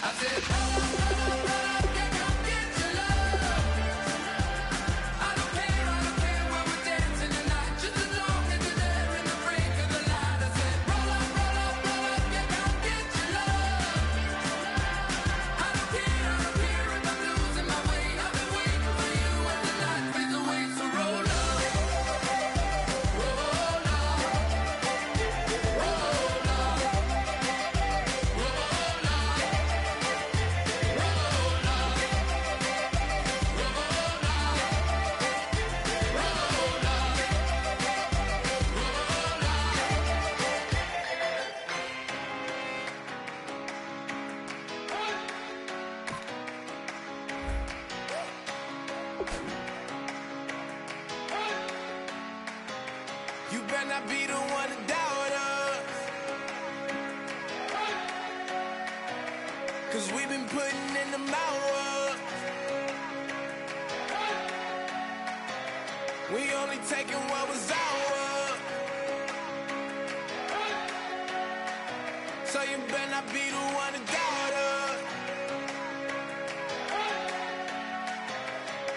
I said, roll up, yeah, come get your love. I don't care where we're dancing tonight, just as long as you're there in the break of the light. I said, roll up, yeah, come get your love. I don't care if I'm losing my way. I've been waiting for you as the night fades away. So roll up, roll up, roll up, roll up, roll You better not be the one to doubt us, 'cause we've been putting in the hours. We only taking what was ours. So you better not be the one to doubt us,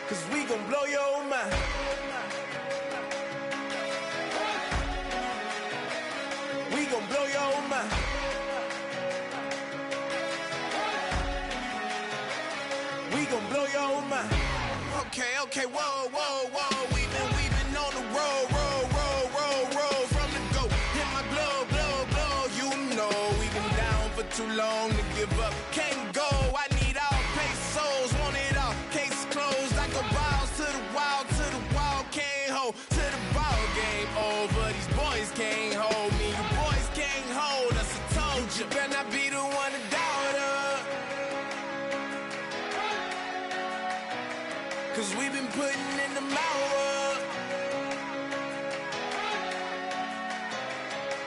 'cause we gon' blow your mind. We gon' blow your mind. We gon' blow your mind. Okay, whoa. We've been on the road, from the go. Hit my blow. You know we've been down for too long to give up. Can't go. I need all pesos, want it all. Case closed. I go balls to the wall, can't hold to the ball game over. These boys can't hold me. You boys can't hold us. I told you. You better not be the one to doubt us, 'cause we've been putting in the hours.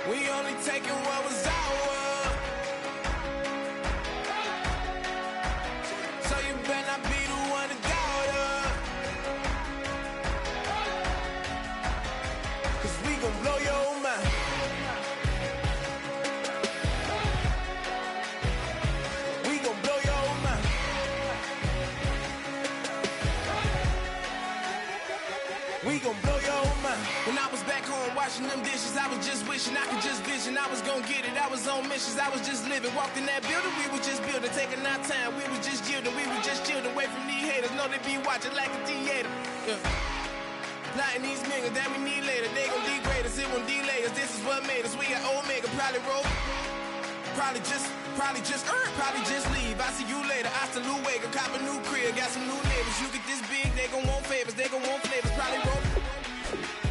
We only taking what was ours. So you better not be the one to doubt us, 'cause we gon' blow your mind. We gon' blow your mind. We gon' blow your mind. When I was back home washing them dishes, I was just wishing I could just vision. I was gon' get it, I was on missions, I was just living. Walked in that building, we was just building, taking our time. We was just yielding, we was just chilling away from these haters. Know they be watching like a theater. Yeah. Plotting these niggas that we need later. They gon' degrade us, it won't delay us. This is what made us. We got Omega, probably roll. Probably just leave. I see you later. I salute Wake, cop a new crib, got some new neighbors. You get this big, they gon' want favors, they gon' want flavors. Probably roll.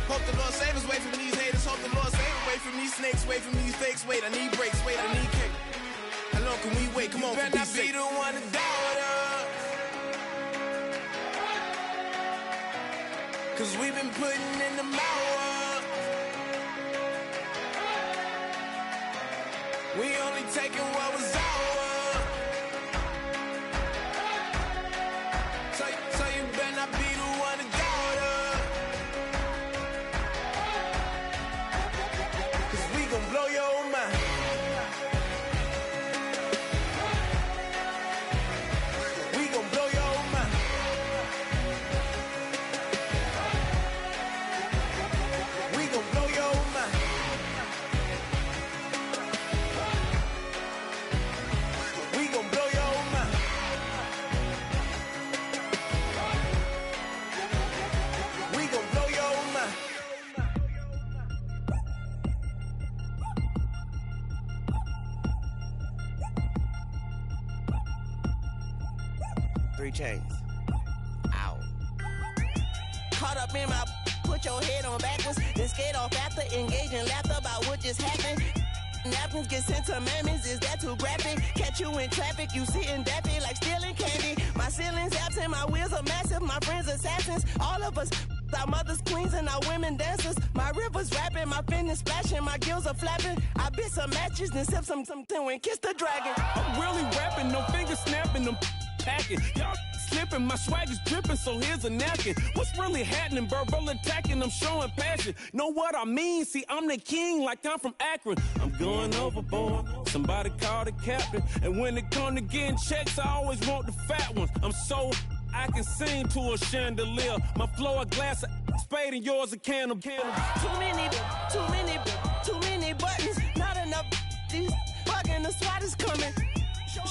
Hope the Lord save us, wait from these haters. Hope the Lord save us, wait from these snakes, wait from these fakes. Wait, I need breaks, wait, I need cake. How long can we wait? Come on, you better not be the one to doubt us, 'cause we've been putting in the hours. We only taking what was ours. So you better not be the one to doubt us, 'cause we gon' blow your mind. We gon' blow your mind. We gon' blow your mind. We gon' blow your mind. We gon' blow your mind. 3 chains. Ow. Caught up in my put your head on backwards, then skate off after engaging laughter about what just happened. Napkins get sent to mammies, is that too graphic? Catch you in traffic, you sitting daffy like stealing candy. My ceiling's absent, my wheels are massive, my friends assassins. All of us, our mothers queens and our women dancers. My rivers rapping, my fingers splashing, my gills are flapping. I bit some matches, then sip something and kiss the dragon. I'm really rapping, no finger snapping, them packing. Y'all slipping, my swag is dripping, so here's a napkin. What's really happening? Verbal attacking, I'm showing passion. Know what I mean? See, I'm the king, like I'm from Akron. I'm going overboard. Somebody call the captain. And when it come to getting checks, I always want the fat ones. I'm so I can sing to a chandelier. My flow a glass of spade and yours a can of candle. Too many buttons, not enough. These bugging, the SWAT is coming.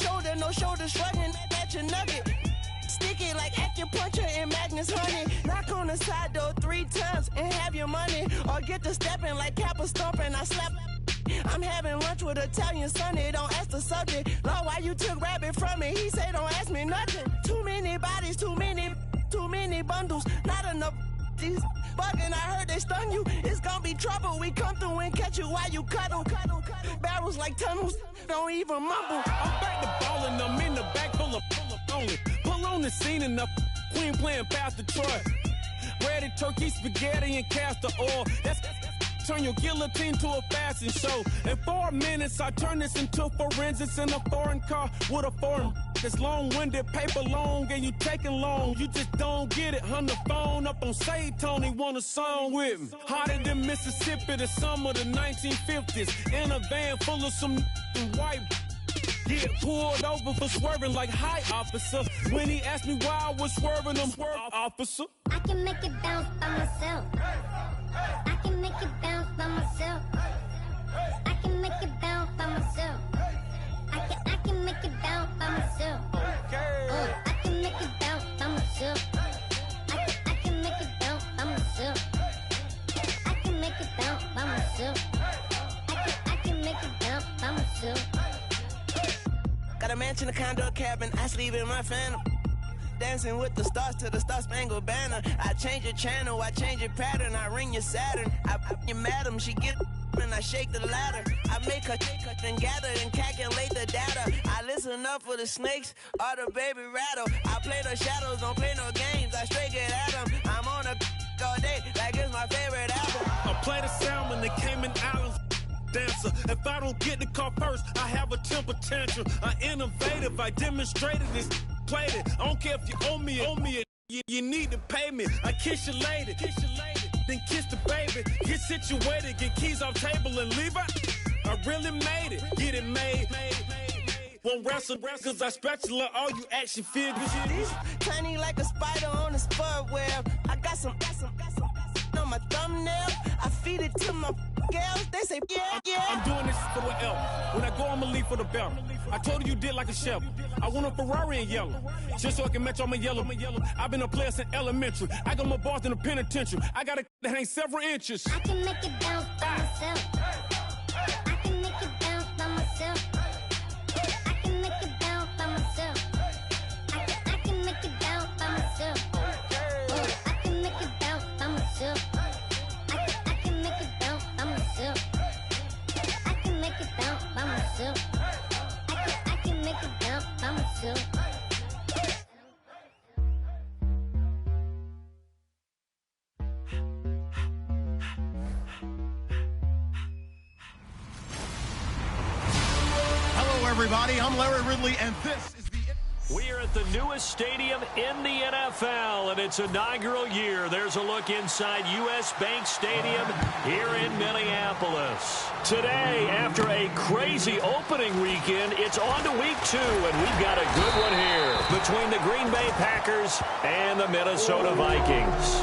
Shoulder, no shoulder, shrugging at your nugget. Sticky like acupuncture and Magnus honey. Knock on the side door 3 times and have your money. Or get to stepping like Kappa stomping. I slap. I'm having lunch with Italian Sonny. Don't ask the subject. Lord, why you took rabbit from me? He say don't ask me nothing. Too many bodies, too many bundles. Not enough. These bugging, I heard they stung you. It's gonna be trouble. We come through and catch you while you cuddle. Barrels like tunnels. Don't even mumble. I'm back to ballin'. I'm in the back full of only. Pull on the scene and the queen playing Pastor Troy. Breaded turkey, spaghetti, and castor oil. That's turn your guillotine to a fashion show. In 4 minutes, I turn this into forensics in a foreign car with a foreign. It's long-winded, paper long, and you taking long. You just don't get it. On the phone up on Say Tony, want a song with me. Hotter than Mississippi, the summer of the 1950s. In a van full of some white. Get pulled over for swerving like hi, officer. When he asked me why I was swerving, I'm swerve, officer. I can make it bounce by myself. I can make it bounce by myself. I can make it bounce by myself. I can make it bounce by myself. I can make it bounce by myself. I can make it bounce by myself. I can make it bounce by myself. I can make it bounce by myself. Got a mansion, a condo, a cabin. I sleep in my phantom. Dancing with the stars to the Star-Spangled Banner. I change your channel, I change your pattern. I ring your Saturn. I your madam, she get and I shake the ladder. I make her and gather and calculate the data. I listen up for the snakes or the baby rattle. I play the shadows, don't play no games. I straight get at them. I'm on a all day like it's my favorite album. I play the salmon, the Cayman Islands dancer. If I don't get the car first, I have a temper tantrum. I innovative, I demonstrated this. Played it. I don't care if you owe me it. You need to pay me. I kiss your lady, then kiss the baby. Get situated, get keys off table and leave her. I really made it, get it made. Won't wrestle, cause I spatula all you action figures. Tiny like a spider on a spud web. I got some on my thumbnail. I feed it to my girls. They say, yeah. I'm doing this for the L. When I go, I'ma leave for the belt. I told her you did like a shovel. I want a Ferrari in yellow, just so I can match all my yellow. I've been a player since elementary. I got my bars in the penitentiary. I got it that hang several inches. I can make it bounce by myself. I can make it bounce by myself. I can make it bounce by myself. I can make it bounce by myself. I can make it bounce by myself. I can make it bounce by myself. I can make it bounce by myself. I can make it bounce by myself. Hello, everybody. I'm Larry Ridley, and this is the... We are at the newest stadium in the NFL, and its inaugural year. There's a look inside U.S. Bank Stadium here in Minneapolis. Today, after a crazy opening weekend, it's on to week 2, and we've got a good one here between the Green Bay Packers and the Minnesota Vikings.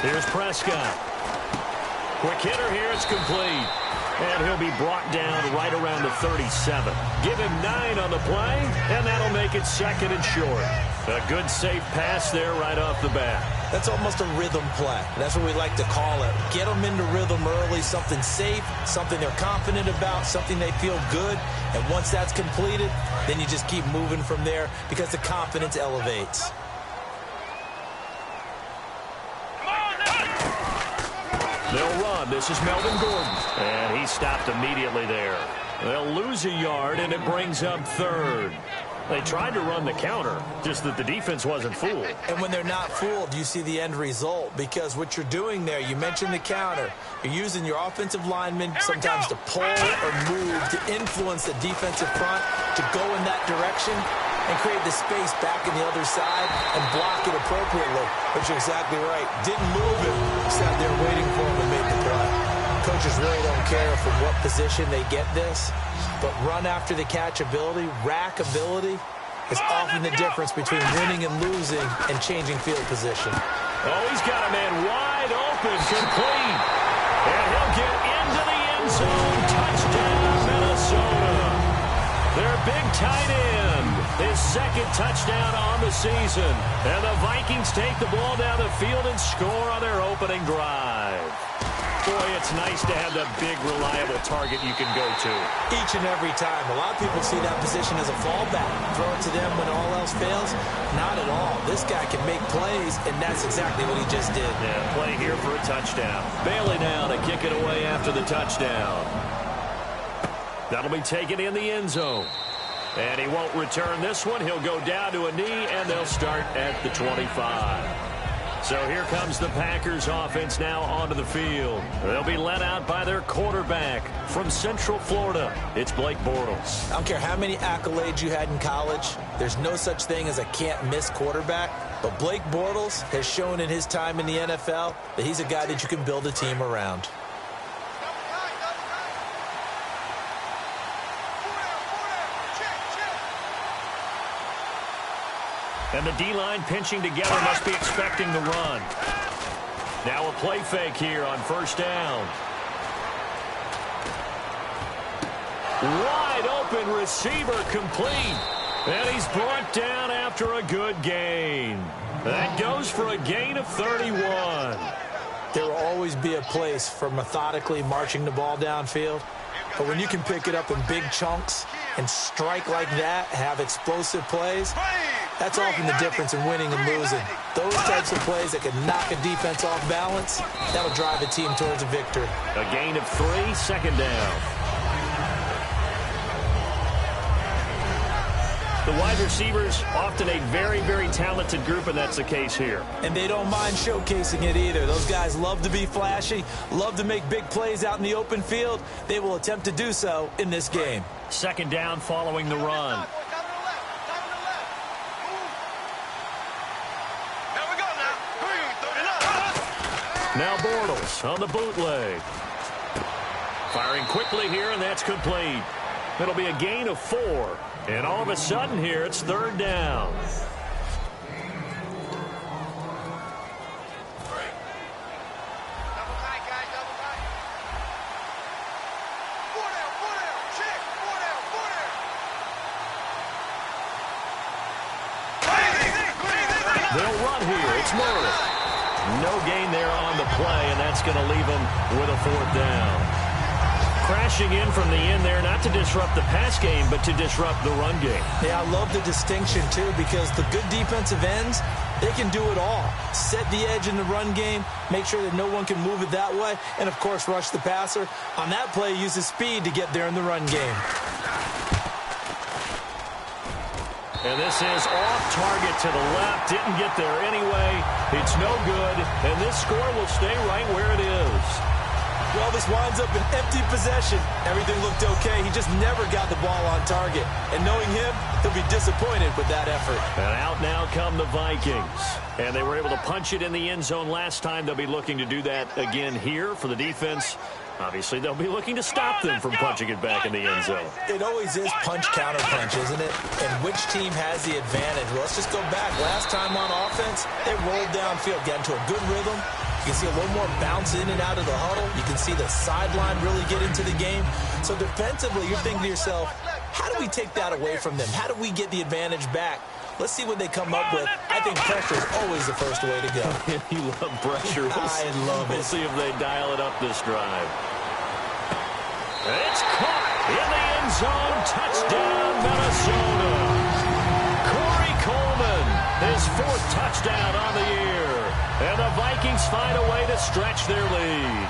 Here's Prescott. Quick hitter here, it's complete. And he'll be brought down right around the 37. Give him 9 on the play, and that'll make it 2nd and short. A good safe pass there right off the bat. That's almost a rhythm play. That's what we like to call it. Get them into rhythm early, something safe, something they're confident about, something they feel good. And once that's completed, then you just keep moving from there because the confidence elevates. They'll run. This is Melvin Gordon. And he stopped immediately there. They'll lose a yard, and it brings up 3rd. They tried to run the counter, just that the defense wasn't fooled. And when they're not fooled, you see the end result, because what you're doing there, you mentioned the counter. You're using your offensive linemen sometimes to pull or move to influence the defensive front to go in that direction and create the space back in the other side and block it appropriately. But you're exactly right. Didn't move it. Sat there waiting for him and made the play. Coaches really don't care from what position they get this, but run after the catch ability, rack ability, is often the difference between winning and losing and changing field position. Oh, he's got a man wide open, complete. And he'll get into the end zone. Touchdown, Minnesota. Their big tight end, his second touchdown on the season. And the Vikings take the ball down the field and score on their opening drive. Boy, it's nice to have that big, reliable target you can go to. Each and every time. A lot of people see that position as a fallback. Throw it to them when all else fails. Not at all. This guy can make plays, and that's exactly what he just did. Yeah, play here for a touchdown. Bailey now to kick it away after the touchdown. That'll be taken in the end zone. And he won't return this one. He'll go down to a knee, and they'll start at the 25. So here comes the Packers offense now onto the field. They'll be led out by their quarterback from Central Florida. It's Blake Bortles. I don't care how many accolades you had in college. There's no such thing as a can't-miss quarterback. But Blake Bortles has shown in his time in the NFL that he's a guy that you can build a team around. And the D-line pinching together must be expecting the run. Now a play fake here on first down. Wide open receiver complete. And he's brought down after a good gain. That goes for a gain of 31. There will always be a place for methodically marching the ball downfield. But when you can pick it up in big chunks and strike like that, have explosive plays, that's often the difference in winning and losing. Those types of plays that can knock a defense off balance, that'll drive a team towards a victory. A gain of 3, second down. The wide receivers, often a very, very talented group, and that's the case here. And they don't mind showcasing it either. Those guys love to be flashy, love to make big plays out in the open field. They will attempt to do so in this game. Second down following the run. Now Bortles on the bootleg. Firing quickly here, and that's complete. It'll be a gain of 4. And all of a sudden here, it's third down. They'll run here. It's Murray. No gain there on the play, and that's going to leave them with a fourth down. Crashing in from the end there, not to disrupt the pass game, but to disrupt the run game. Yeah, I love the distinction, too, because the good defensive ends, they can do it all. Set the edge in the run game, make sure that no one can move it that way, and, of course, rush the passer. On that play, use his speed to get there in the run game. And this is off target to the left. Didn't get there anyway. It's no good, and this score will stay right where it is. Well, this winds up an empty possession. Everything looked okay. He just never got the ball on target. And knowing him, he'll be disappointed with that effort. And out now come the Vikings. And they were able to punch it in the end zone last time. They'll be looking to do that again here for the defense. Obviously, they'll be looking to stop them from punching it back in the end zone. It always is punch-counter-punch, isn't it? And which team has the advantage? Well, let's just go back. Last time on offense, they rolled downfield, got into a good rhythm. You can see a little more bounce in and out of the huddle. You can see the sideline really get into the game. So defensively, you're thinking to yourself, how do we take that away from them? How do we get the advantage back? Let's see what they come up with. I think pressure is always the first way to go. You love pressure. I love it. We'll see if they dial it up this drive. It's caught in the end zone. Touchdown, Minnesota. Corey Coleman, his 4th touchdown on the year. And the Vikings find a way to stretch their lead.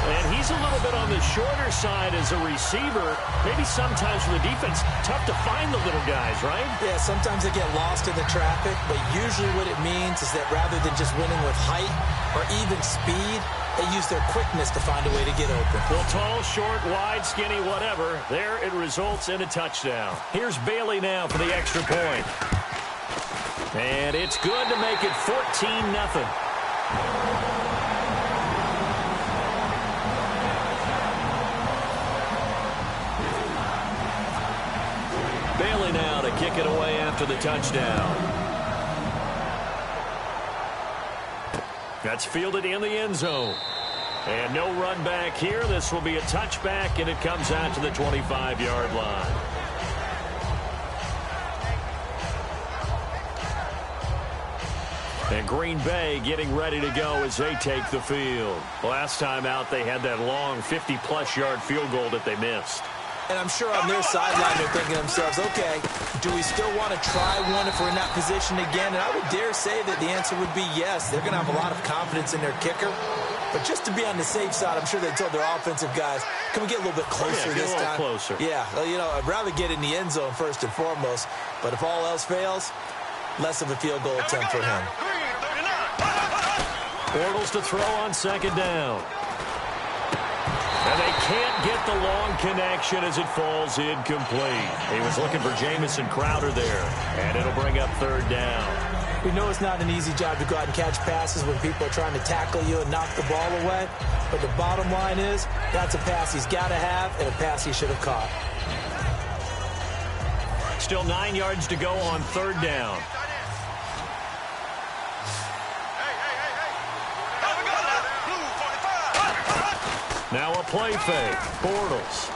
And he's a little bit on the shorter side as a receiver. Maybe sometimes for the defense, tough to find the little guys, right? Yeah, sometimes they get lost in the traffic, but usually what it means is that rather than just winning with height or even speed, they use their quickness to find a way to get open. Well, tall, short, wide, skinny, whatever. There it results in a touchdown. Here's Bailey now for the extra point. And it's good to make it 14-0. Bailey now to kick it away after the touchdown. That's fielded in the end zone. And no run back here. This will be a touchback, and it comes out to the 25-yard line. And Green Bay getting ready to go as they take the field. Last time out, they had that long 50-plus yard field goal that they missed. And I'm sure on their sideline they're thinking to themselves, okay, do we still want to try one if we're in that position again? And I would dare say that the answer would be yes. They're going to have a lot of confidence in their kicker. But just to be on the safe side, I'm sure they told their offensive guys, can we get a little bit closer this time? Closer. Yeah, well, you know, I'd rather get in the end zone first and foremost. But if all else fails, less of a field goal attempt for him. Bortles to throw on second down. And they can't get the long connection as it falls incomplete. He was looking for Jamison Crowder there. And it'll bring up third down. We know it's not an easy job to go out and catch passes when people are trying to tackle you and knock the ball away. But the bottom line is, that's a pass he's got to have and a pass he should have caught. Still 9 yards to go on third down. Now a play fake. Bortles.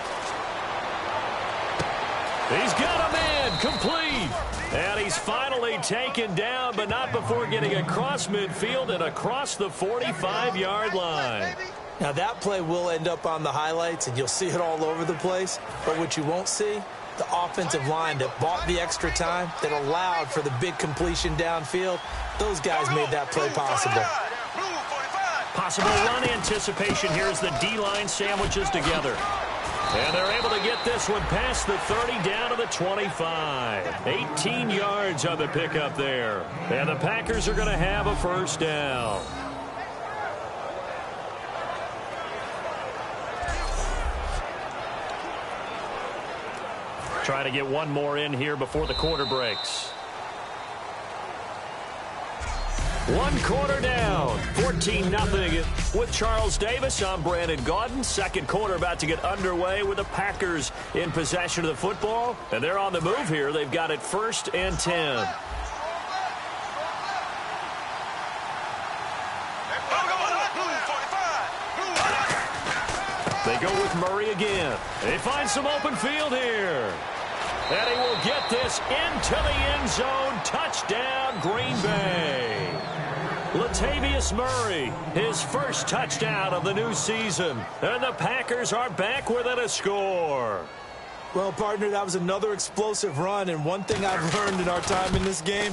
He's got a man. Complete. And he's finally taken down, but not before getting across midfield and across the 45-yard line. Now that play will end up on the highlights, and you'll see it all over the place. But what you won't see, the offensive line that bought the extra time, that allowed for the big completion downfield, those guys made that play possible. Possible run anticipation here as the D-line sandwiches together. And they're able to get this one past the 30 down to the 25. 18 yards on the pickup there. And the Packers are going to have a first down. Trying to get one more in here before the quarter breaks. One quarter down, 14-0 with Charles Davis. I'm Brandon Gaudin. Second quarter about to get underway with the Packers in possession of the football. And they're on the move here. They've got it 1st and 10. They go with Murray again. They find some open field here. And he will get this into the end zone. Touchdown, Green Bay. Latavius Murray, his first touchdown of the new season. And the Packers are back within a score. Well, partner, that was another explosive run. And one thing I've learned in our time in this game,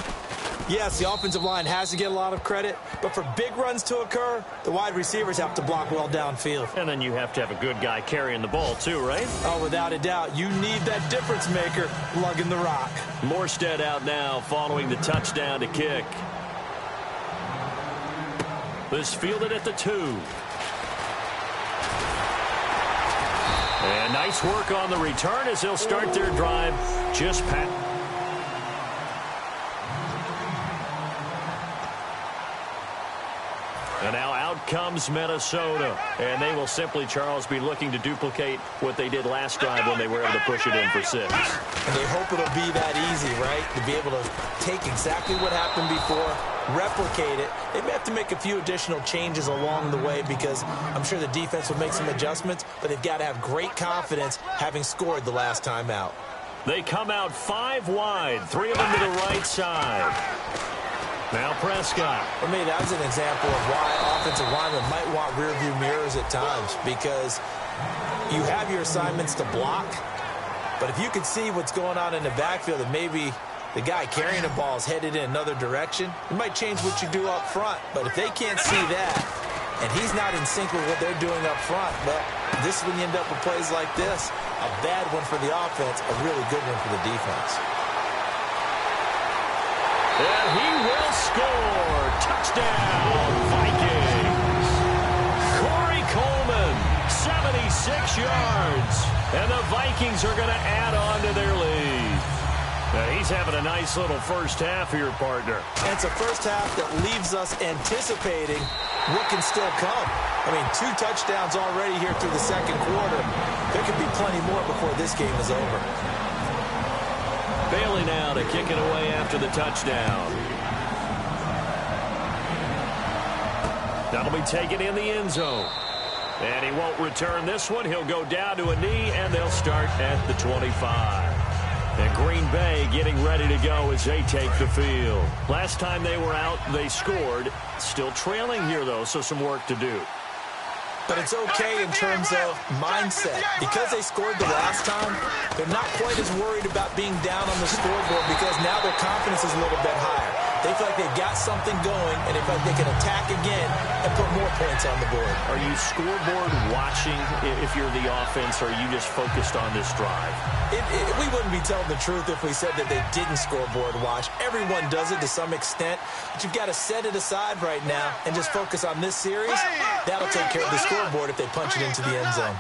yes, the offensive line has to get a lot of credit. But for big runs to occur, the wide receivers have to block well downfield. And then you have to have a good guy carrying the ball too, right? Oh, without a doubt. You need that difference maker lugging the rock. Morstead out now following the touchdown to kick. This fielded at the 2. And nice work on the return as they'll start their drive just past. And now out comes Minnesota. And they will simply, Charles, be looking to duplicate what they did last drive when they were able to push it in for 6. And they hope it'll be that easy, right? To be able to take exactly what happened before, replicate it. They may have to make a few additional changes along the way because I'm sure the defense will make some adjustments, but they've got to have great confidence having scored the last time out. They come out 5 wide, 3 of them to the right side. Now Prescott. For me, that was an example of why offensive linemen might want rearview mirrors at times because you have your assignments to block, but if you can see what's going on in the backfield and maybe the guy carrying the ball is headed in another direction, it might change what you do up front. But if they can't see that, and he's not in sync with what they're doing up front. Well, this is when you end up with plays like this. A bad one for the offense, a really good one for the defense. And he will score. Touchdown, Vikings. Corey Coleman, 76 yards. And the Vikings are going to add on to their lead. Now he's having a nice little first half here, partner. And it's a first half that leaves us anticipating what can still come. I mean, 2 touchdowns already here through the second quarter. There could be plenty more before this game is over. Bailey now to kick it away after the touchdown. That'll be taken in the end zone. And he won't return this one. He'll go down to a knee, and they'll start at the 25. And Green Bay getting ready to go as they take the field. Last time they were out, they scored. Still trailing here, though, so some work to do. But it's okay in terms of mindset. Because they scored the last time, they're not quite as worried about being down on the scoreboard because now their confidence is a little bit higher. They feel like they've got something going, and they feel like they can attack again and put more points on the board. Are you scoreboard watching if you're the offense, or are you just focused on this drive? We wouldn't be telling the truth if we said that they didn't scoreboard watch. Everyone does it to some extent, but you've got to set it aside right now and just focus on this series. That'll take care of the scoreboard if they punch it into the end zone.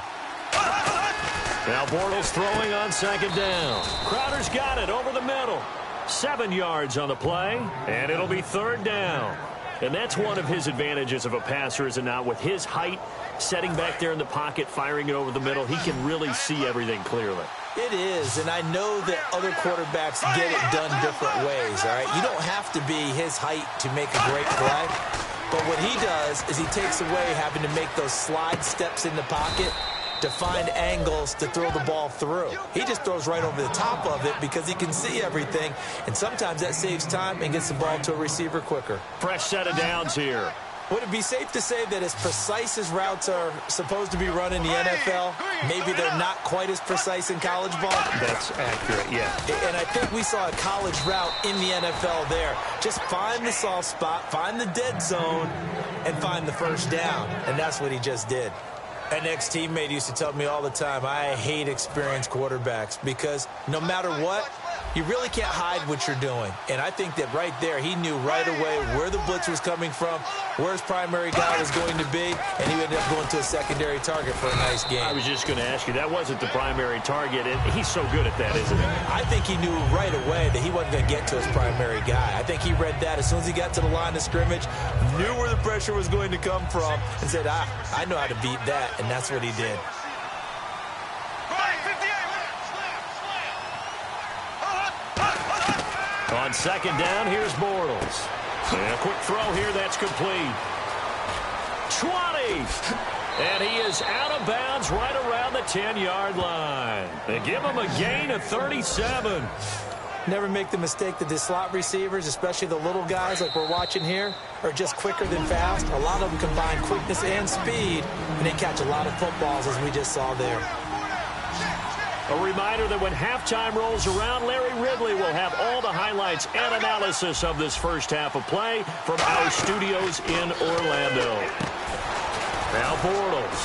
Now Bortles throwing on second down. Crowder's got it over the middle. 7 yards on the play, and it'll be third down. And that's one of his advantages of a passer, is it not? With his height, setting back there in the pocket, firing it over the middle, he can really see everything clearly. It is, and I know that other quarterbacks get it done different ways, all right? You don't have to be his height to make a great play, but what he does is he takes away having to make those slide steps in the pocket to find angles to throw the ball through. He just throws right over the top of it because he can see everything, and sometimes that saves time and gets the ball to a receiver quicker. Fresh set of downs here. Would it be safe to say that as precise as routes are supposed to be run in the NFL, maybe they're not quite as precise in college ball? That's accurate, yeah. And I think we saw a college route in the NFL there. Just find the soft spot, find the dead zone, and find the first down. And that's what he just did. An ex-teammate used to tell me all the time, I hate experienced quarterbacks because no matter what, you really can't hide what you're doing. And I think that right there, he knew right away where the blitz was coming from, where his primary guy was going to be, and he ended up going to a secondary target for a nice game. I was just going to ask you, that wasn't the primary target, and he's so good at that, isn't he? I think he knew right away that he wasn't going to get to his primary guy. I think he read that as soon as he got to the line of scrimmage, knew where the pressure was going to come from, and said, I know how to beat that, and that's what he did. On second down, here's Bortles. And a quick throw here, that's complete. 20! And he is out of bounds right around the 10-yard line. They give him a gain of 37. Never make the mistake that the slot receivers, especially the little guys like we're watching here, are just quicker than fast. A lot of them combine quickness and speed, and they catch a lot of footballs, as we just saw there. A reminder that when halftime rolls around, Larry Ridley will have all the highlights and analysis of this first half of play from our studios in Orlando. Now Bortles.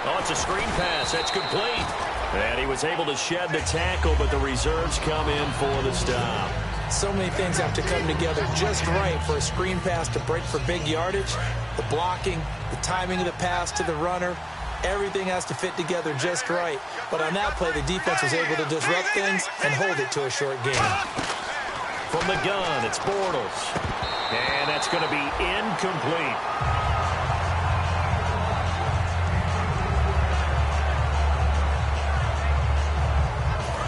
Oh, it's a screen pass. That's complete. And he was able to shed the tackle, but the reserves come in for the stop. So many things have to come together just right for a screen pass to break for big yardage. The blocking, the timing of the pass to the runner, everything has to fit together just right. But on that play, the defense was able to disrupt things and hold it to a short game. From the gun, it's Bortles. And that's going to be incomplete.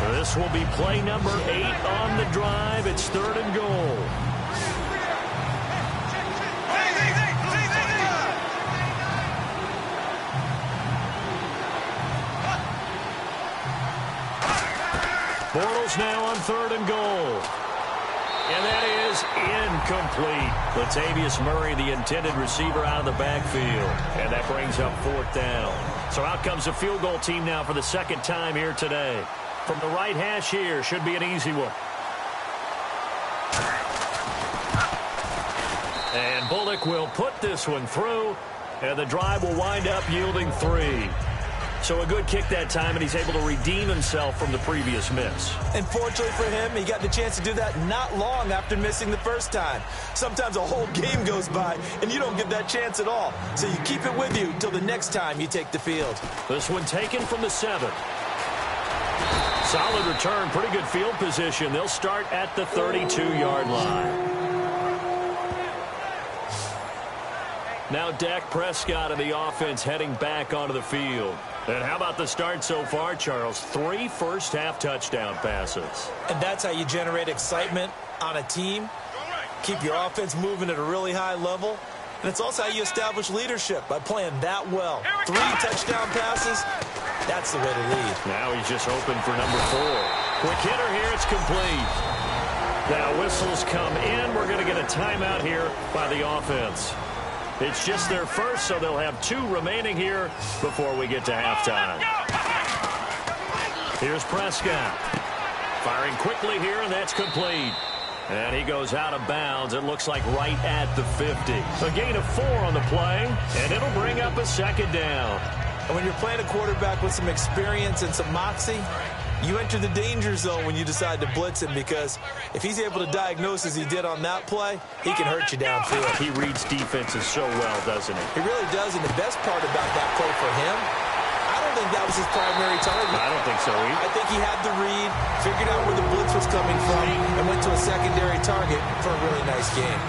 This will be play number 8 on the drive. It's third and goal. Bortles now on third and goal. And that is incomplete. Latavius Murray, the intended receiver, out of the backfield. And that brings up fourth down. So out comes the field goal team now for the second time here today. From the right hash here, should be an easy one. And Bullock will put this one through. And the drive will wind up yielding 3. So a good kick that time, and he's able to redeem himself from the previous miss. And fortunately for him, he got the chance to do that not long after missing the first time. Sometimes a whole game goes by, and you don't get that chance at all. So you keep it with you till the next time you take the field. This one taken from the 7. Solid return, pretty good field position. They'll start at the 32-yard line. Now Dak Prescott and the offense heading back onto the field. And how about the start so far, Charles? 3 first-half touchdown passes. And that's how you generate excitement on a team. Keep your offense moving at a really high level. And it's also how you establish leadership, by playing that well. 3 touchdown passes, that's the way to lead. Now he's just open for number 4. Quick hitter here, it's complete. Now whistles come in. We're going to get a timeout here by the offense. It's just their first, so they'll have 2 remaining here before we get to halftime. Here's Prescott. Firing quickly here, and that's complete. And he goes out of bounds. It looks like right at the 50. A gain of 4 on the play, and it'll bring up a second down. And when you're playing a quarterback with some experience and some moxie, you enter the danger zone when you decide to blitz him, because if he's able to diagnose as he did on that play, he can hurt you downfield. He reads defenses so well, doesn't he? He really does, and the best part about that play for him, I don't think that was his primary target. I don't think so either. I think he had the read, figured out where the blitz was coming from, and went to a secondary target for a really nice game.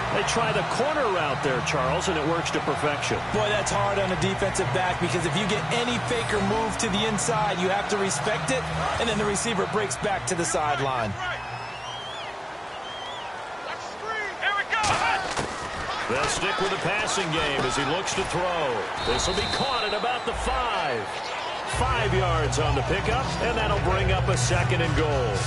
They try the corner route there, Charles, and it works to perfection. Boy, that's hard on a defensive back, because if you get any faker move to the inside, you have to respect it, and then the receiver breaks back to the sideline. They'll stick with the passing game as he looks to throw. This will be caught at about the 5. 5 yards on the pickup, and that'll bring up a 2nd and goal.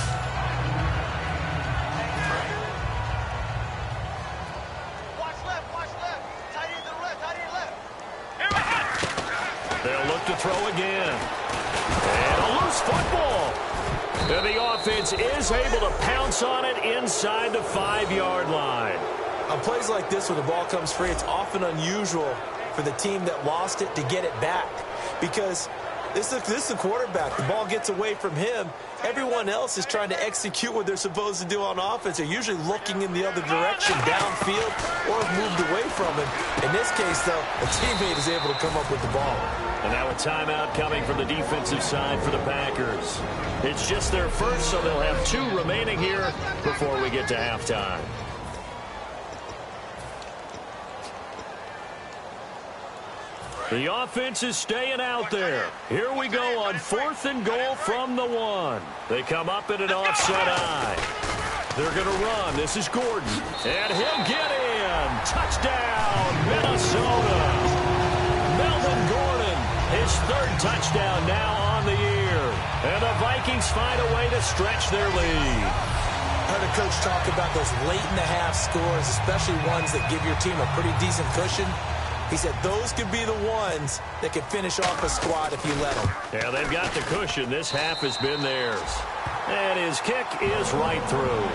They'll look to throw again. And a loose football. And the offense is able to pounce on it inside the 5-yard line. On plays like this, when the ball comes free, it's often unusual for the team that lost it to get it back, because this is a quarterback. The ball gets away from him. Everyone else is trying to execute what they're supposed to do on offense. They're usually looking in the other direction, downfield, or have moved away from him. In this case, though, a teammate is able to come up with the ball. And now a timeout coming from the defensive side for the Packers. It's just their first, so they'll have 2 remaining here before we get to halftime. The offense is staying out there. Here we go on 4th and goal from the 1. They come up in an offset eye. They're going to run. This is Gordon. And he'll get in. Touchdown, Minnesota. Melvin Gordon, his 3rd touchdown now on the year. And the Vikings find a way to stretch their lead. I heard a coach talk about those late-in-the-half scores, especially ones that give your team a pretty decent cushion. He said those could be the ones that could finish off a squad if you let them. Yeah, they've got the cushion. This half has been theirs. And his kick is right through.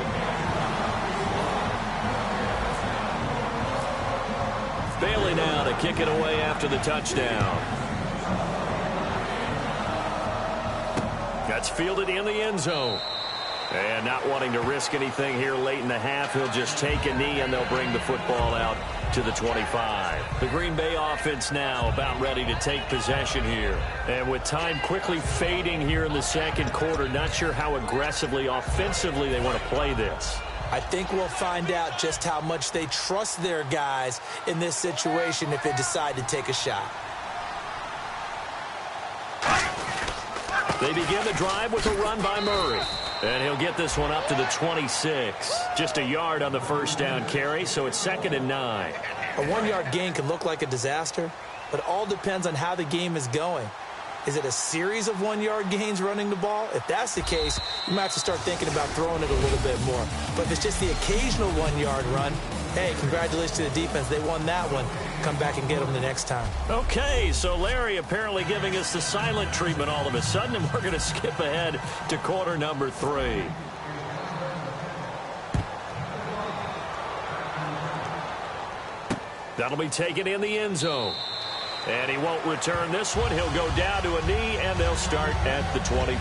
Bailey now to kick it away after the touchdown. That's fielded in the end zone. And not wanting to risk anything here late in the half, he'll just take a knee and they'll bring the football out to the 25. The Green Bay offense now about ready to take possession here. And with time quickly fading here in the 2nd quarter, not sure how aggressively, offensively they want to play this. I think we'll find out just how much they trust their guys in this situation if they decide to take a shot. They begin the drive with a run by Murray. And he'll get this one up to the 26. Just a yard on the first down carry, so it's 2nd and 9. A 1-yard gain can look like a disaster, but it all depends on how the game is going. Is it a series of 1-yard gains running the ball? If that's the case, you might have to start thinking about throwing it a little bit more. But if it's just the occasional 1-yard run, hey, congratulations to the defense. They won that one. Come back and get them the next time. Okay, so Larry apparently giving us the silent treatment all of a sudden, and we're going to skip ahead to quarter number 3. That'll be taken in the end zone. And he won't return this one. He'll go down to a knee, and they'll start at the 25.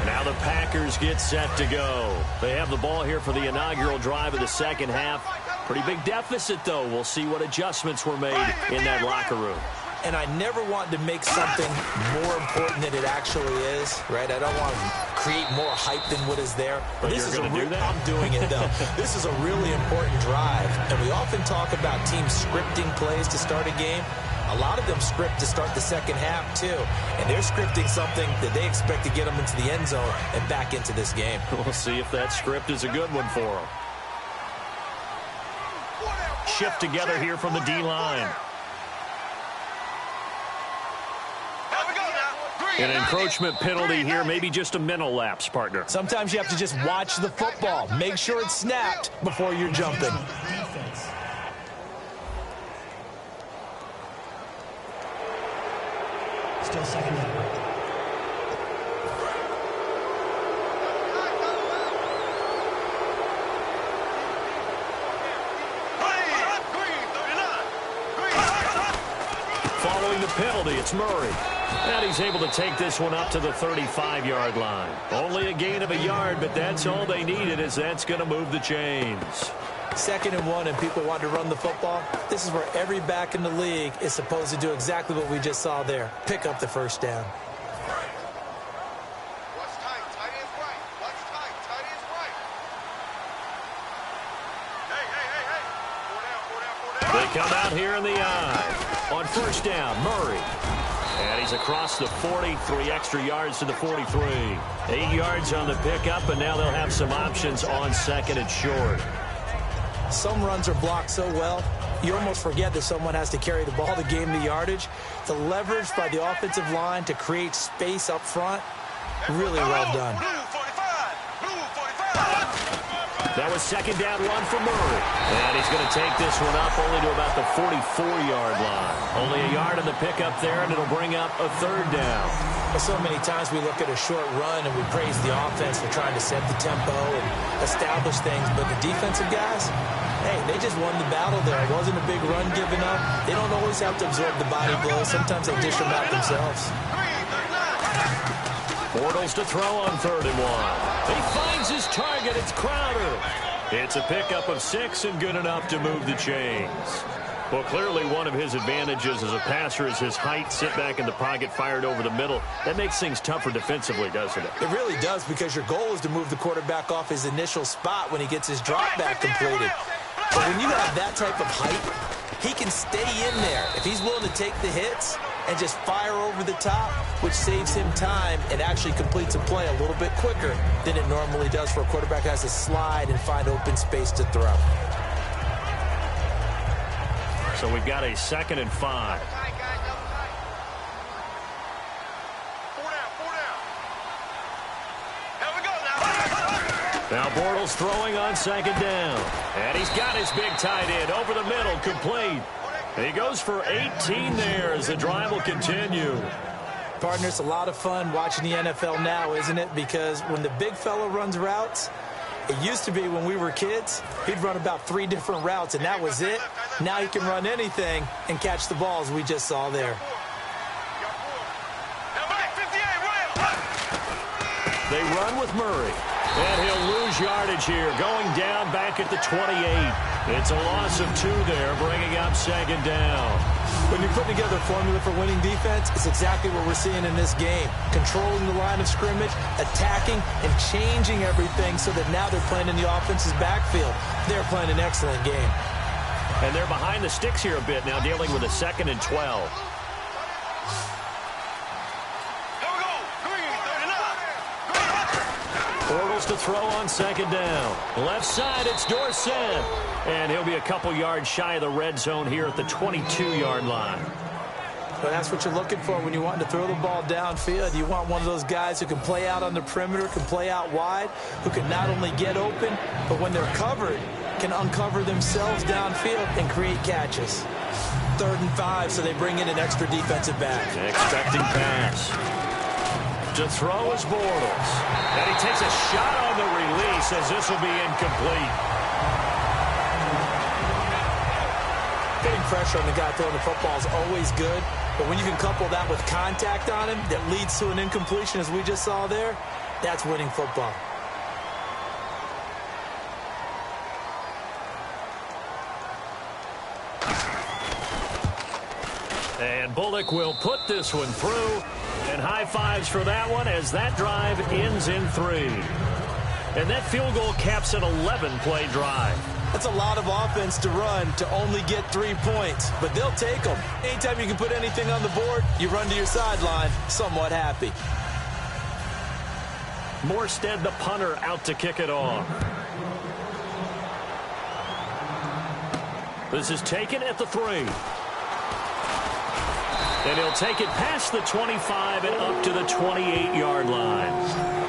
Now the Packers get set to go. They have the ball here for the inaugural drive of the second half. Pretty big deficit, though. We'll see what adjustments were made in that locker room. And I never want to make something more important than it actually is, right? I don't want to create more hype than what is there. But this is going to do that? I'm doing it, though. This is a really important drive. And we often talk about teams scripting plays to start a game. A lot of them script to start the second half, too. And they're scripting something that they expect to get them into the end zone and back into this game. We'll see if that script is a good one for them. Shift together here from the D-line. An encroachment penalty here, maybe just a mental lapse, partner. Sometimes you have to just watch the football. Make sure it's snapped before you're jumping. Still second down. Following the penalty, it's Murray. And he's able to take this one up to the 35-yard line. Only a gain of a yard, but that's all they needed, as that's going to move the chains. 2nd and 1, and people want to run the football. This is where every back in the league is supposed to do exactly what we just saw there. Pick up the first down. What's tight? Tight is right. What's tight? Tight is right. Hey. They come out here in the eye. On first down, Murray. And he's across the 40, 3 extra yards to the 43. 8 yards on the pickup, and now they'll have some options on 2nd and short. Some runs are blocked so well, you almost forget that someone has to carry the ball to gain the yardage. The leverage by the offensive line to create space up front, really well done. That was 2nd down run for Murray. And he's going to take this one up only to about the 44-yard line. Only a yard on the pickup there, and it'll bring up a 3rd down. So many times we look at a short run and we praise the offense for trying to set the tempo and establish things, but the defensive guys, hey, they just won the battle there. It wasn't a big run given up. They don't always have to absorb the body blows. Sometimes they dish them out themselves. Bortles to throw on 3rd and 1. He finds his target. It's Crowder. It's a pickup of 6 and good enough to move the chains. Well, clearly one of his advantages as a passer is his height. Sit back in the pocket, fired over the middle. That makes things tougher defensively, doesn't it? It really does, because your goal is to move the quarterback off his initial spot when he gets his drop back completed. But when you have that type of height, he can stay in there. If he's willing to take the hits and just fire over the top, which saves him time and actually completes a play a little bit quicker than it normally does for a quarterback who has to slide and find open space to throw. So we've got a 2nd and 5. Now Bortles throwing on 2nd down. And he's got his big tight end over the middle, complete. And he goes for 18 there as the drive will continue. Partner, it's a lot of fun watching the NFL now, isn't it? Because when the big fella runs routes, it used to be when we were kids, he'd run about 3 different routes, and that was it. Now he can run anything and catch the balls we just saw there. They run with Murray. And he'll lose yardage here, going down back at the 28. It's a loss of 2 there, bringing up 2nd down. When you're putting together a formula for winning defense, it's exactly what we're seeing in this game. Controlling the line of scrimmage, attacking, and changing everything so that now they're playing in the offense's backfield. They're playing an excellent game. And they're behind the sticks here a bit now, dealing with a 2nd and 12. Bortles to throw on 2nd down. Left side, it's Dorsett. And he'll be a couple yards shy of the red zone here at the 22-yard line. Well, that's what you're looking for when you want to throw the ball downfield. You want one of those guys who can play out on the perimeter, can play out wide, who can not only get open, but when they're covered, can uncover themselves downfield and create catches. 3rd and 5, so they bring in an extra defensive back. Expecting pass. To throw is Bortles. And he takes a shot on the release as this will be incomplete. pressure on the guy throwing the football is always good, but when you can couple that with contact on him that leads to an incompletion, as we just saw there, that's winning football. And Bullock will put this one through, and high fives for that one as that drive ends in 3. And that field goal caps an 11-play drive. That's a lot of offense to run to only get 3 points, but they'll take them. Anytime you can put anything on the board, you run to your sideline somewhat happy. Morstead, the punter, out to kick it off. This is taken at the 3. And he'll take it past the 25 and up to the 28-yard line.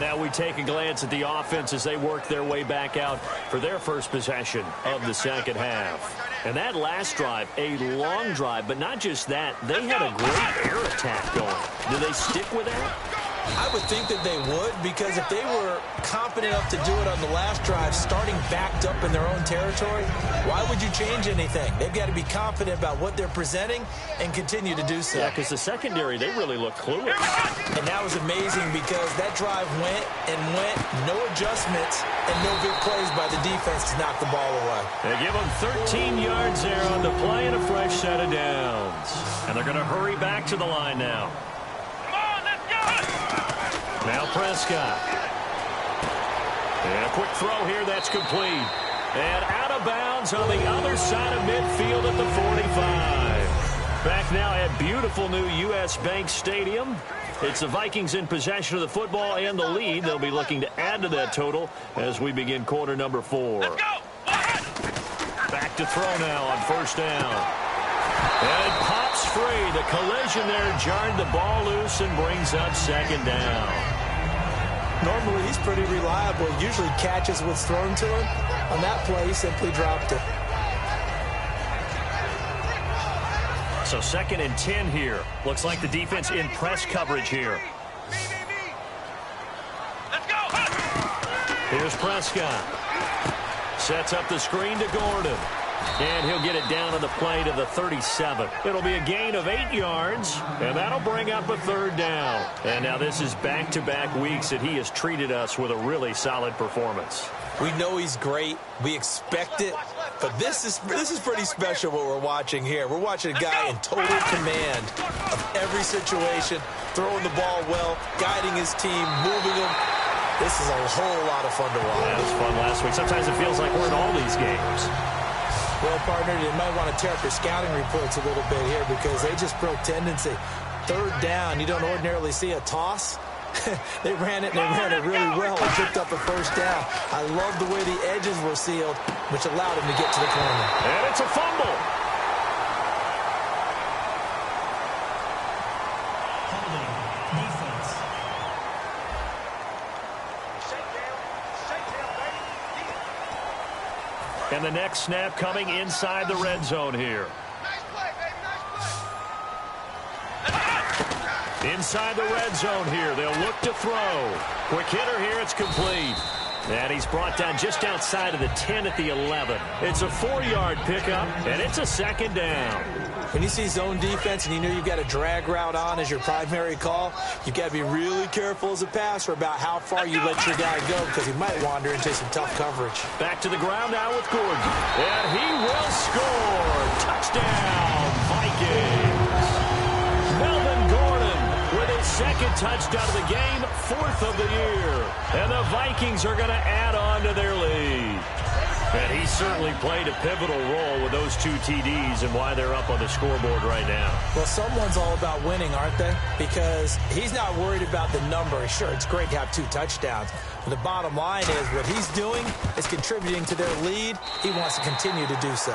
Now we take a glance at the offense as they work their way back out for their first possession of the second half. And that last drive, a long drive, but not just that. They had a great air attack going. Do they stick with that? I would think that they would, because if they were confident enough to do it on the last drive, starting backed up in their own territory, why would you change anything? They've got to be confident about what they're presenting and continue to do so. Yeah, because the secondary, they really look clueless. And that was amazing because that drive went and went, no adjustments, and no big plays by the defense to knock the ball away. They give them 13 yards there on the play and a fresh set of downs. And they're going to hurry back to the line now. Now Prescott. And a quick throw here, that's complete. And out of bounds on the other side of midfield at the 45. Back now at beautiful new U.S. Bank Stadium. It's the Vikings in possession of the football and the lead. They'll be looking to add to that total as we begin quarter number 4. Back to throw now on first down. And it pops free. The collision there jarred the ball loose and brings up second down. Normally, he's pretty reliable. He usually catches what's thrown to him. On that play, he simply dropped it. So 2nd and 10 here. Looks like the defense in press coverage here. Let's go. Here's Prescott. Sets up the screen to Gordon. And he'll get it down on the play to the 37. It'll be a gain of 8 yards, and that'll bring up a 3rd down. And now this is back-to-back weeks that he has treated us with a really solid performance. We know he's great. We expect it. But this is pretty special what we're watching here. We're watching a guy in total command of every situation, throwing the ball well, guiding his team, moving them. This is a whole lot of fun to watch. Yeah, it was fun last week. Sometimes it feels like we're in all these games. Well, partner, you might want to tear up your scouting reports a little bit here because they just broke tendency. 3rd down, you don't ordinarily see a toss. They ran it really well and picked up a first down. I love the way the edges were sealed, which allowed him to get to the corner. And it's a fumble. And the next snap coming inside the red zone here. Nice play, baby. Nice play. Inside the red zone here. They'll look to throw. Quick hitter here. It's complete. And he's brought down just outside of the 10 at the 11. It's a 4-yard pickup, and it's a 2nd down. When you see zone defense and you know you've got a drag route on as your primary call, you've got to be really careful as a passer about how far you let your guy go because he might wander into some tough coverage. Back to the ground now with Gordon. And he will score. Touchdown, Vikings. Melvin Gordon with his 2nd touchdown of the game, 4th of the year. And the Vikings are going to add on to their lead. And he certainly played a pivotal role with those 2 TDs and why they're up on the scoreboard right now. Well, someone's all about winning, aren't they? Because he's not worried about the number. Sure, it's great to have 2 touchdowns. But the bottom line is what he's doing is contributing to their lead. He wants to continue to do so.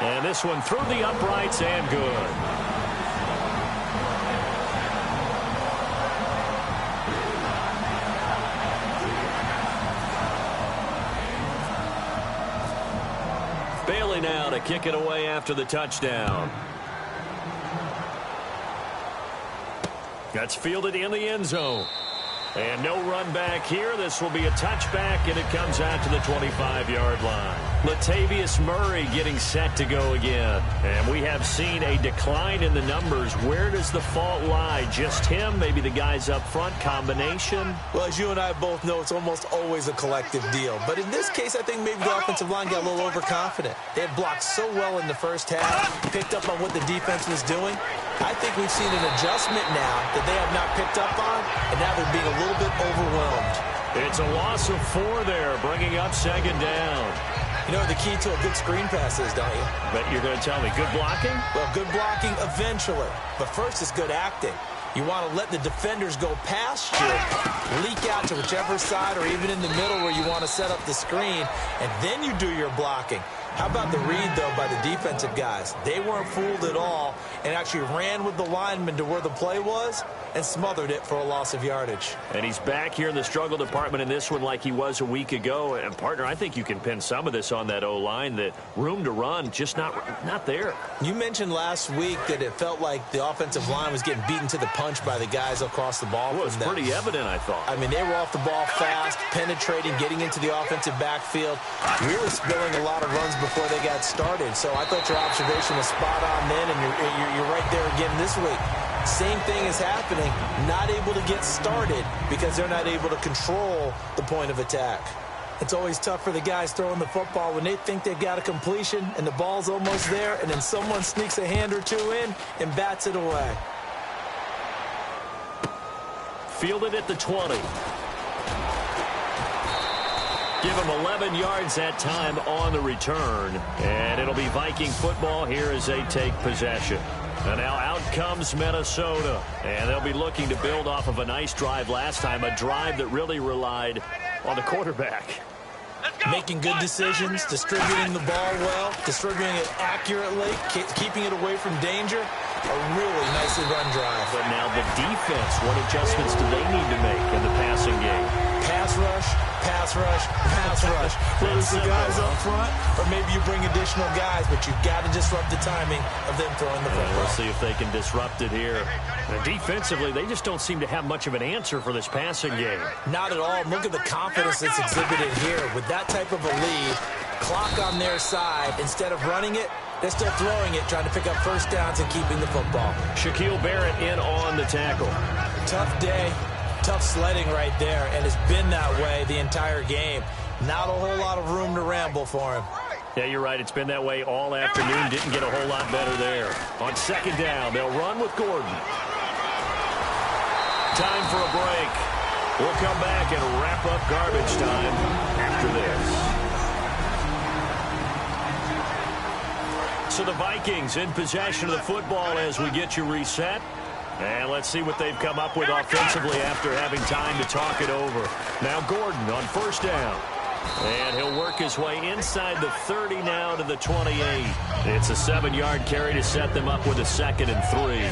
And this one through the uprights and good. Bailey now to kick it away after the touchdown. That's fielded in the end zone. And no run back here. This will be a touchback, and it comes out to the 25-yard line. Latavius Murray getting set to go again. And we have seen a decline in the numbers. Where does the fault lie? Just him? Maybe the guys up front? Combination? Well, as you and I both know, it's almost always a collective deal. But in this case, I think maybe the offensive line got a little overconfident. They had blocked so well in the first half, picked up on what the defense was doing. I think we've seen an adjustment now that they have not picked up on, and now they're being a little bit overwhelmed. It's a loss of 4 there, bringing up second down. You know what the key to a good screen pass is, don't you? Bet you're going to tell me. Good blocking? Well, good blocking eventually. But first is good acting. You want to let the defenders go past you, leak out to whichever side or even in the middle where you want to set up the screen, and then you do your blocking. How about the read, though, by the defensive guys? They weren't fooled at all and actually ran with the lineman to where the play was and smothered it for a loss of yardage. And he's back here in the struggle department in this one like he was a week ago. And, partner, I think you can pin some of this on that O-line, that room to run just not there. You mentioned last week that it felt like the offensive line was getting beaten to the punch by the guys across the ball. Well, it was pretty evident, I thought. I mean, they were off the ball fast, penetrating, getting into the offensive backfield, really spilling a lot of runs before they got started. So I thought your observation was spot on then, and you're right there again this week. Same thing is happening, not able to get started because they're not able to control the point of attack. It's always tough for the guys throwing the football when they think they've got a completion and the ball's almost there, and then someone sneaks a hand or two in and bats it away. Fielded at the 20. Give him 11 yards that time on the return. And it'll be Viking football here as they take possession. And now out comes Minnesota. And they'll be looking to build off of a nice drive last time, a drive that really relied on the quarterback. Making good decisions, distributing the ball well, distributing it accurately, keeping it away from danger. A really nicely run drive. But now the defense, what adjustments do they need to make in the passing game? Pass rush, pass rush, pass rush. Whether it's the guys up front or maybe you bring additional guys, but you've got to disrupt the timing of them throwing the football. We'll see if they can disrupt it here. And defensively, they just don't seem to have much of an answer for this passing game. Not at all. Look at the confidence that's exhibited here. With that type of a lead, clock on their side, instead of running it, they're still throwing it, trying to pick up first downs and keeping the football. Shaquille Barrett in on the tackle. Tough day, tough sledding right there, and it's been that way the entire game. Not a whole lot of room to ramble for him. Yeah, you're right. It's been that way all afternoon. Didn't get a whole lot better there. On second down, they'll run with Gordon. Time for a break. We'll come back and wrap up garbage time after this. So the Vikings in possession of the football as we get you reset. And let's see what they've come up with offensively after having time to talk it over. Now Gordon on first down. And he'll work his way inside the 30 now to the 28. It's a 7-yard carry to set them up with a 2nd and 3.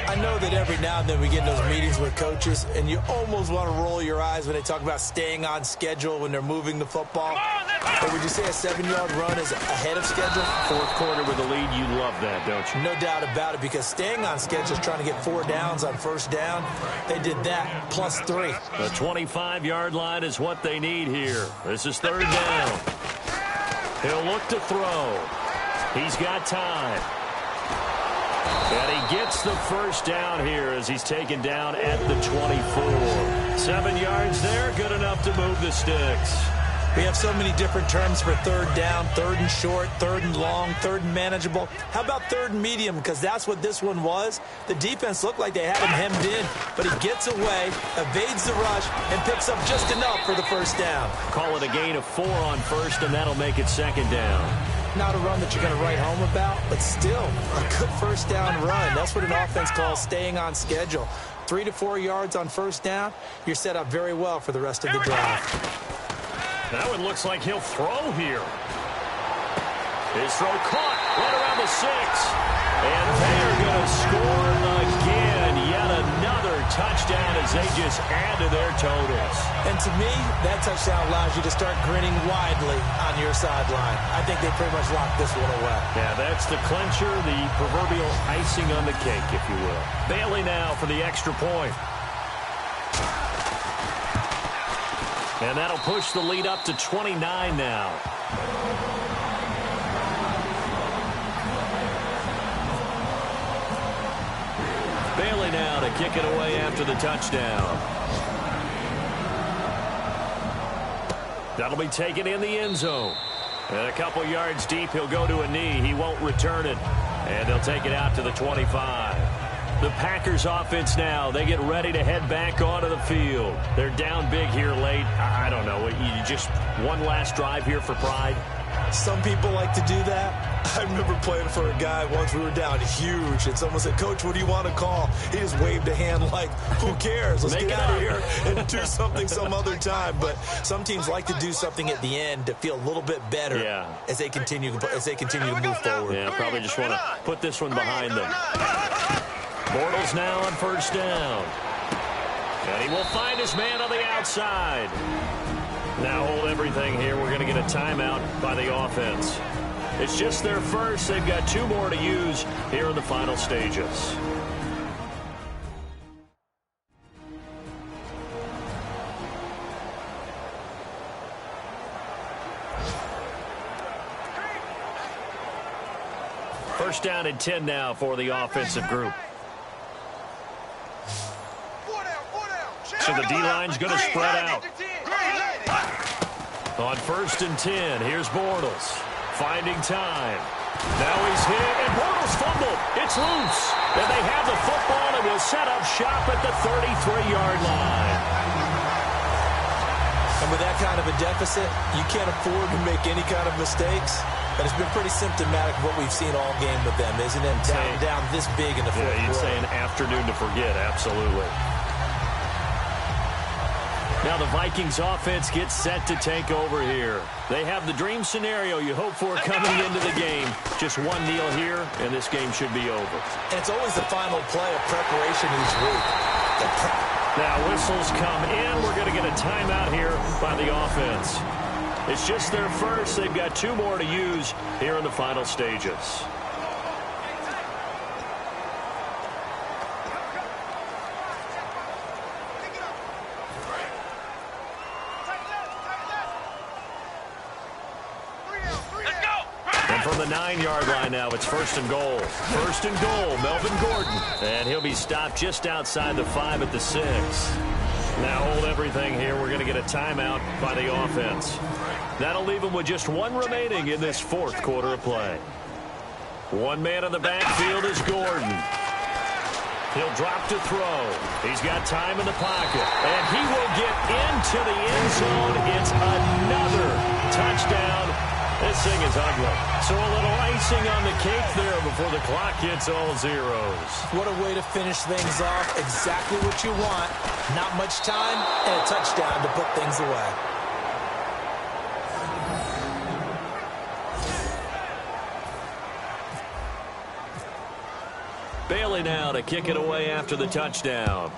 I know that every now and then we get in those meetings with coaches, and you almost want to roll your eyes when they talk about staying on schedule when they're moving the football. But would you say a 7-yard run is ahead of schedule? Fourth quarter with a lead, you love that, don't you? No doubt about it, because staying on schedule is trying to get 4 downs on first down. They did that, plus 3. The 25-yard line is what they need here. This is 3rd down. He'll look to throw. He's got time. And he gets the first down here as he's taken down at the 24. 7 yards there, good enough to move the sticks. We have so many different terms for 3rd down, 3rd and short, 3rd and long, 3rd and manageable. How about 3rd and medium? Because that's what this one was. The defense looked like they had him hemmed in, but he gets away, evades the rush, and picks up just enough for the first down. Call it a gain of 4 on first, and that'll make it 2nd down. Not a run that you're going to write home about, but still a good first down run. That's what an offense calls staying on schedule. 3 to 4 yards on first down, you're set up very well for the rest of the drive. Now it looks like he'll throw here. His throw caught right around the 6. And they are going to score again. Yet another touchdown as they just add to their totals. And to me, that touchdown allows you to start grinning widely on your sideline. I think they pretty much locked this one away. Yeah, that's the clincher, the proverbial icing on the cake, if you will. Bailey now for the extra point. And that'll push the lead up to 29 now. Bailey now to kick it away after the touchdown. That'll be taken in the end zone. And a couple yards deep, he'll go to a knee. He won't return it. And they'll take it out to the 25. The Packers offense now, they get ready to head back onto the field. They're down big here late. I don't know. You just one last drive here for pride? Some people like to do that. I remember playing for a guy once. We were down huge, and someone said, "Coach, what do you want to call?" He just waved a hand like, who cares? Let's get out of here and do something some other time. But some teams like to do something at the end to feel a little bit better as they continue to move forward. Yeah, probably just want to put this one behind them. Bortles now on first down. And he will find his man on the outside. Now hold everything here. We're going to get a timeout by the offense. It's just their first. They've got 2 more to use here in the final stages. First down and 10 now for the offensive group. So the D-line's going to spread out. On first and 10, here's Bortles. Finding time. Now he's hit, and Bortles fumbled. It's loose. And they have the football, and will set up shop at the 33-yard line. And with that kind of a deficit, you can't afford to make any kind of mistakes. But it's been pretty symptomatic of what we've seen all game with them, isn't it? Down this big in the fourth quarter. You'd say an afternoon to forget, absolutely. Now the Vikings offense gets set to take over here. They have the dream scenario you hope for coming into the game. Just one kneel here, and this game should be over. And it's always the final play of preparation each week. Now whistles come in. We're going to get a timeout here by the offense. It's just their first. They've got 2 more to use here in the final stages. From the 9-yard line now, it's first and goal. First and goal, Melvin Gordon. And he'll be stopped just outside the 5 at the 6. Now hold everything here. We're going to get a timeout by the offense. That'll leave him with just 1 remaining in this fourth quarter of play. 1 man in the backfield is Gordon. He'll drop to throw. He's got time in the pocket. And he will get into the end zone. It's another touchdown. This thing is ugly. So a little icing on the cake there before the clock hits all zeros. What a way to finish things off. Exactly what you want. Not much time and a touchdown to put things away. Bailey now to kick it away after the touchdown.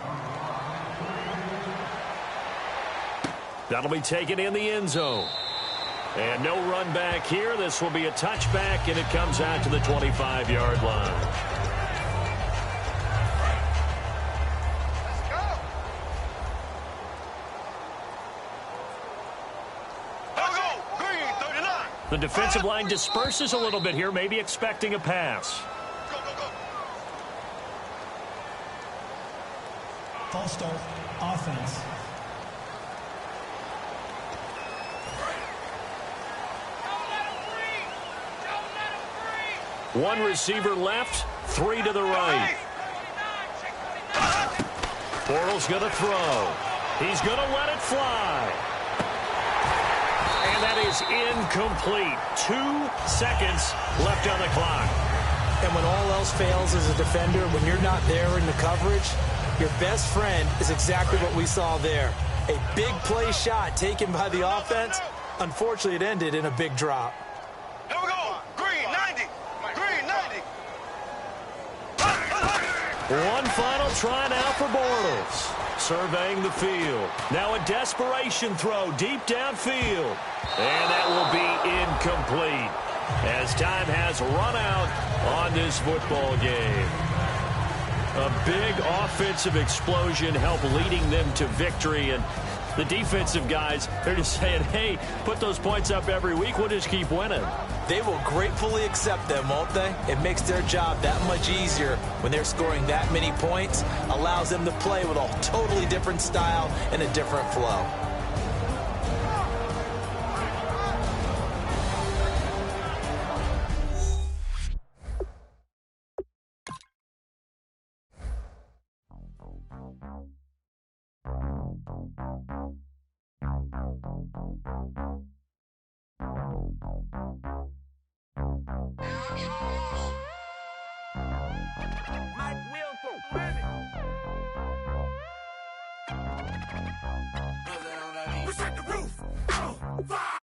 That'll be taken in the end zone. And no run back here. This will be a touchback, and it comes out to the 25-yard line. The defensive line disperses a little bit here, maybe expecting a pass. False start, offense. One receiver left, 3 to the right. Bortles going to throw. He's going to let it fly. And that is incomplete. 2 seconds left on the clock. And when all else fails as a defender, when you're not there in the coverage, your best friend is exactly what we saw there. A big play shot taken by the offense. Unfortunately, it ended in a big drop. Here we go. Green, 90. Green, 90. One final try now for Bortles. Surveying the field. Now a desperation throw deep downfield. And that will be incomplete as time has run out on this football game. A big offensive explosion helped leading them to victory, and The defensive guys, they're just saying, hey, put those points up every week. We'll just keep winning. They will gratefully accept them, won't they? It makes their job that much easier when they're scoring that many points. Allows them to play with a totally different style and a different flow. We set the roof on fire.